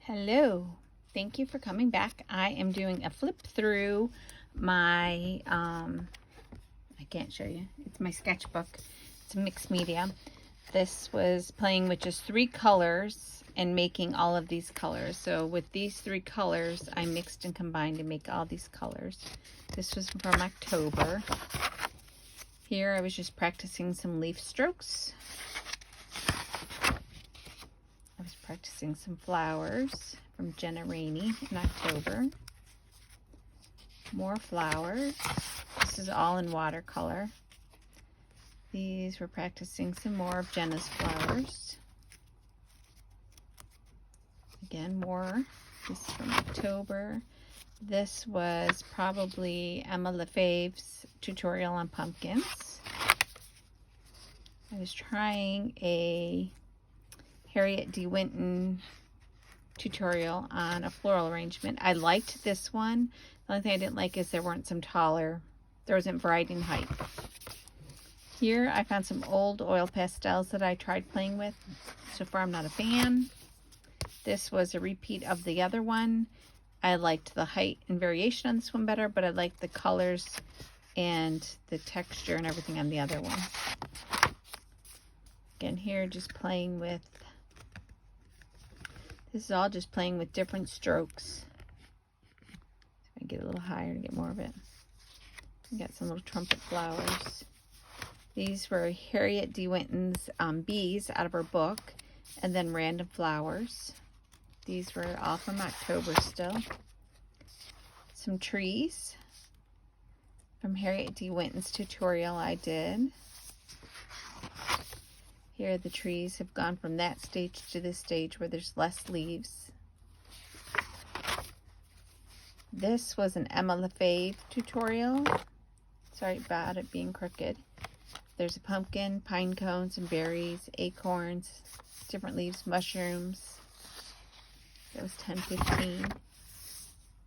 Hello, thank you for coming back. I am doing a flip through my, I can't show you, it's my sketchbook. It's a mixed media. This was playing with just 3 colors and making all of these colors. So with these 3 colors, I mixed and combined to make all these colors. This was from October. Here I was just practicing some leaf strokes. I was practicing some flowers from Jenna Rainey in October. More flowers. This is all in watercolor. These were practicing some more of Jenna's flowers. Again, more. This is from October. This was probably Emma Lefebvre's tutorial on pumpkins. I was trying a Harriet D. Winton tutorial on a floral arrangement. I liked this one. The only thing I didn't like is there weren't some taller, there wasn't variety in height. Here I found some old oil pastels that I tried playing with. So far I'm not a fan. This was a repeat of the other one. I liked the height and variation on this one better, but I liked the colors and the texture and everything on the other one. Again, here just playing with, this is all just playing with different strokes. If I get a little higher to get more of it. I got some little trumpet flowers. These were Harriet D. Winton's bees out of her book, and then random flowers. These were all from October still. Some trees from Harriet D. Winton's tutorial I did. Here the trees have gone from that stage to this stage where there's less leaves. This was an Emma Lefebvre tutorial. Sorry about it being crooked. There's a pumpkin, pine cones and berries, acorns, different leaves, mushrooms. That was 10:15.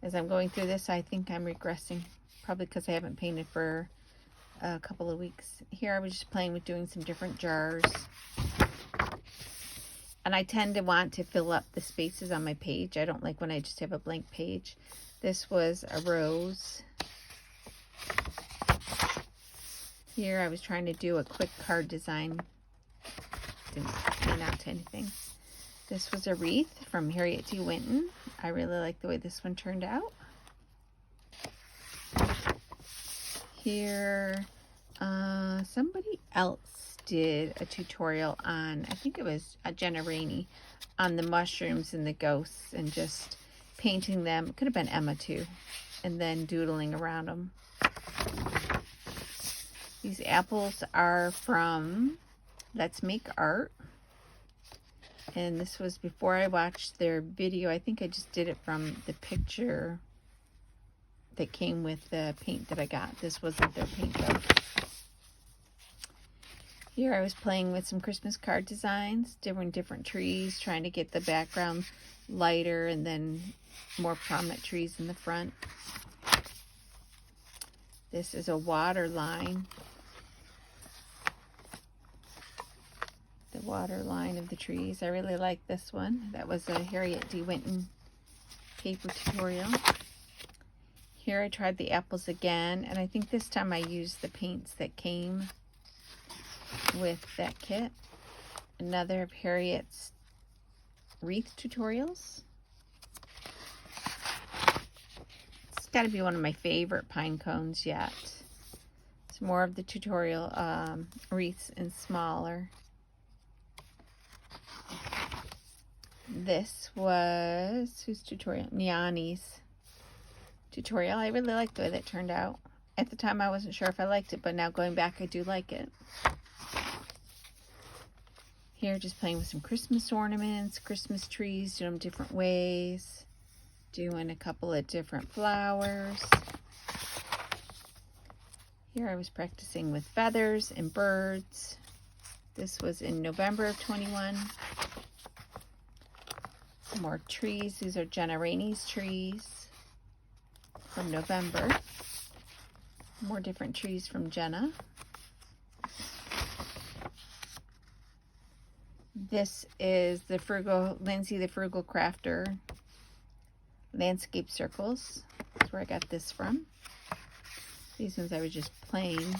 As I'm going through this, I think I'm regressing. Probably because I haven't painted for a couple of weeks. Here I was just playing with doing some different jars. And I tend to want to fill up the spaces on my page. I don't like when I just have a blank page. This was a rose. Here I was trying to do a quick card design. Didn't pan out to anything. This was a wreath from Harriet D. Winton. I really like the way this one turned out. Here, somebody else did a tutorial on, I think it was Jenna Rainey, on the mushrooms and the ghosts and just painting them. It could have been Emma too. And then doodling around them. These apples are from Let's Make Art. And this was before I watched their video. I think I just did it from the picture that came with the paint that I got. This wasn't their paint though. Here I was playing with some Christmas card designs, different trees, trying to get the background lighter and then more prominent trees in the front. This is a water line. The water line of the trees. I really like this one. That was a Harriet D. Winton paper tutorial. Here I tried the apples again, and I think this time I used the paints that came with that kit. Another of Harriet's wreath tutorials. It's got to be one of my favorite pine cones yet. It's more of the tutorial wreaths and smaller. This was, whose tutorial? Niani's tutorial. I really liked the way that turned out. At the time I wasn't sure if I liked it, but now going back I do like it. Here just playing with some Christmas ornaments, Christmas trees, doing them different ways. Doing a couple of different flowers. Here I was practicing with feathers and birds. This was in November of 21. Some more trees. These are Jenna Rainey's trees from November. More different trees from Jenna. This is the Lindsay the Frugal Crafter landscape circles. That's where I got this from. These ones I was just playing.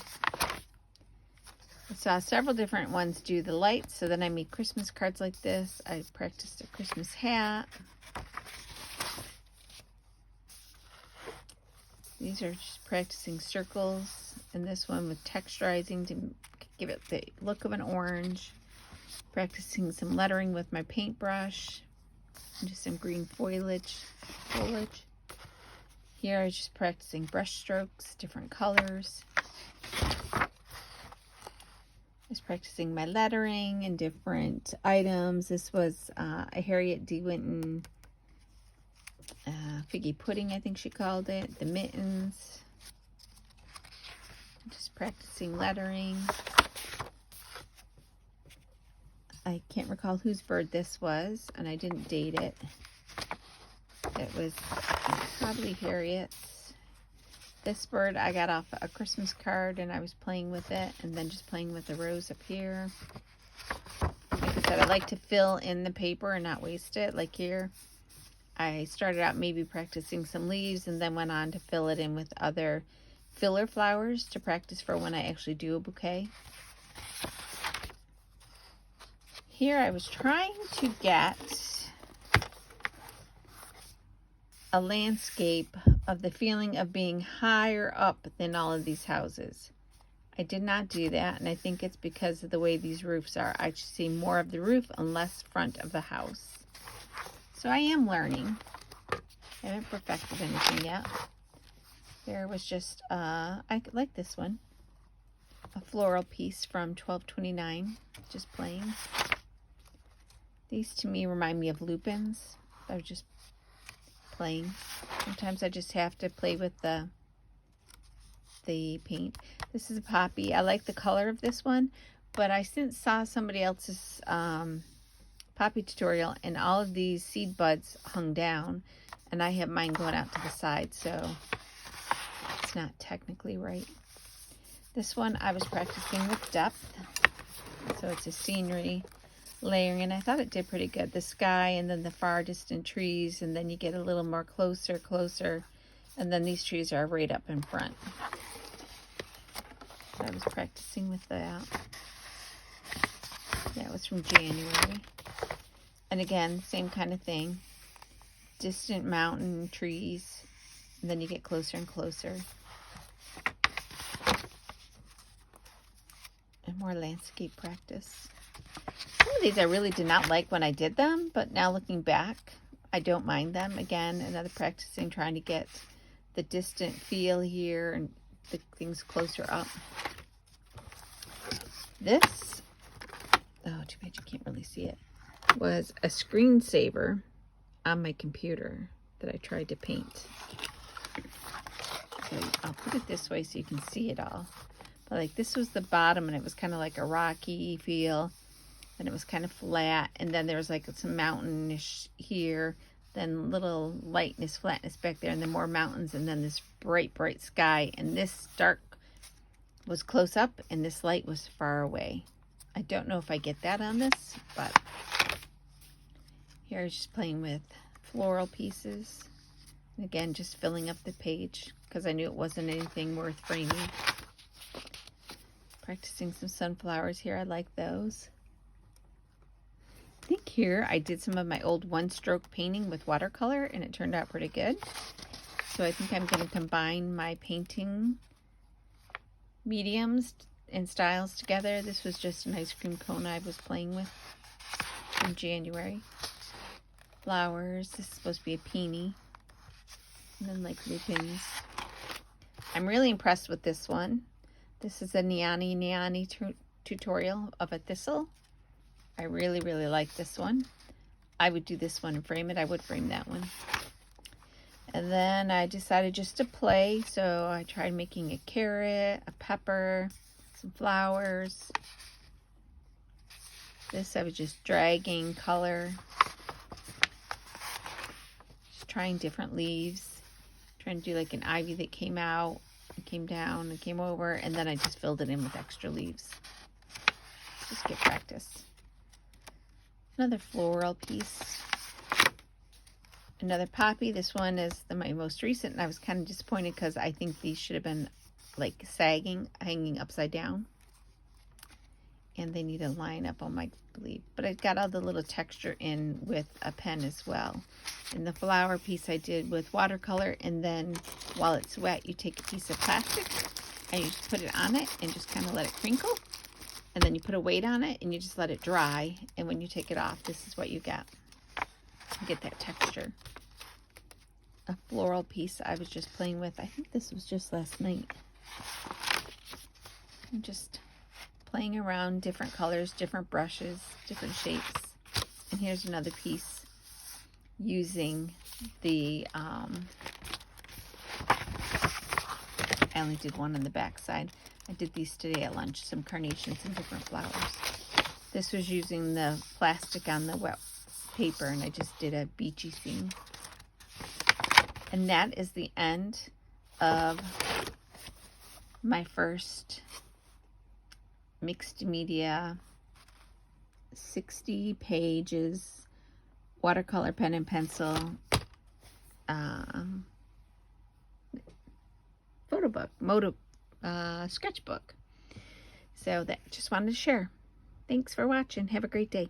I saw several different ones do the lights, so then I made Christmas cards like this. I practiced a Christmas hat. These are just practicing circles, and this one with texturizing to give it the look of an orange. Practicing some lettering with my paintbrush, and just some green foliage. Here I was just practicing brush strokes, different colors. I was practicing my lettering and different items. This was a Harriet D. Winton figgy pudding, I think she called it. The mittens. Just practicing lettering. I can't recall whose bird this was, and I didn't date it. It was probably Harriet's. This bird I got off a Christmas card, and I was playing with it, and then just playing with the rose up here. Like I said, I like to fill in the paper and not waste it. Like here, I started out maybe practicing some leaves, and then went on to fill it in with other filler flowers to practice for when I actually do a bouquet. Here I was trying to get a landscape of the feeling of being higher up than all of these houses. I did not do that, and I think it's because of the way these roofs are. I just see more of the roof and less front of the house. So I am learning. I haven't perfected anything yet. There was just, I like this one. A floral piece from 1229, just plain. These to me remind me of lupins. I was just playing. Sometimes I just have to play with the paint. This is a poppy. I like the color of this one, but I since saw somebody else's poppy tutorial, and all of these seed buds hung down, and I have mine going out to the side, so it's not technically right. This one I was practicing with depth, so it's a scenery layering, and I thought it did pretty good. The sky, and then the far distant trees, and then you get a little more closer, and then these trees are right up in front. So I was practicing with that. That was from January. And again, same kind of thing. Distant mountain trees, and then you get closer and closer. And more landscape practice. Some of these I really did not like when I did them, but now looking back, I don't mind them. Again, another practicing, trying to get the distant feel here and the things closer up. This, oh, too bad you can't really see it, was a screensaver on my computer that I tried to paint. So I'll put it this way so you can see it all. But like this was the bottom, and it was kind of like a rocky feel. Then it was kind of flat, and then there was like some mountainish here, then little lightness, flatness back there, and then more mountains, and then this bright sky. And this dark was close up, and this light was far away. I don't know if I get that on this, but here I was just playing with floral pieces. And again, just filling up the page because I knew it wasn't anything worth framing. Practicing some sunflowers here. I like those. I think here I did some of my old one-stroke painting with watercolor, and it turned out pretty good. So I think I'm going to combine my painting mediums and styles together. This was just an ice cream cone I was playing with in January. Flowers. This is supposed to be a peony. And then like lupins. I'm really impressed with this one. This is a Neani tutorial of a thistle. I really like this one. I would do this one and frame it. I would frame that one. And then I decided just to play, so I tried making a carrot, a pepper, some flowers. This I was just dragging color, just trying different leaves, trying to do like an ivy that came out and came down and came over, and then I just filled it in with extra leaves. Just get practice. Another floral piece. Another poppy. This one is my most recent, and I was kind of disappointed because I think these should have been like sagging, hanging upside down. And they need to line up on my sleeve. But I got all the little texture in with a pen as well. And the flower piece I did with watercolor, and then while it's wet, you take a piece of plastic and you just put it on it and just kind of let it crinkle. And then you put a weight on it and you just let it dry. And when you take it off, this is what you get. You get that texture. A floral piece I was just playing with. I think this was just last night. I'm just playing around, different colors, different brushes, different shapes. And here's another piece using the, I only did one on the back side. I did these today at lunch, some carnations and different flowers. This was using the plastic on the wet paper, and I just did a beachy scene. And that is the end of my first mixed media, 60 pages, watercolor pen and pencil, photo book, sketchbook. So that just wanted to share. Thanks for watching. Have a great day.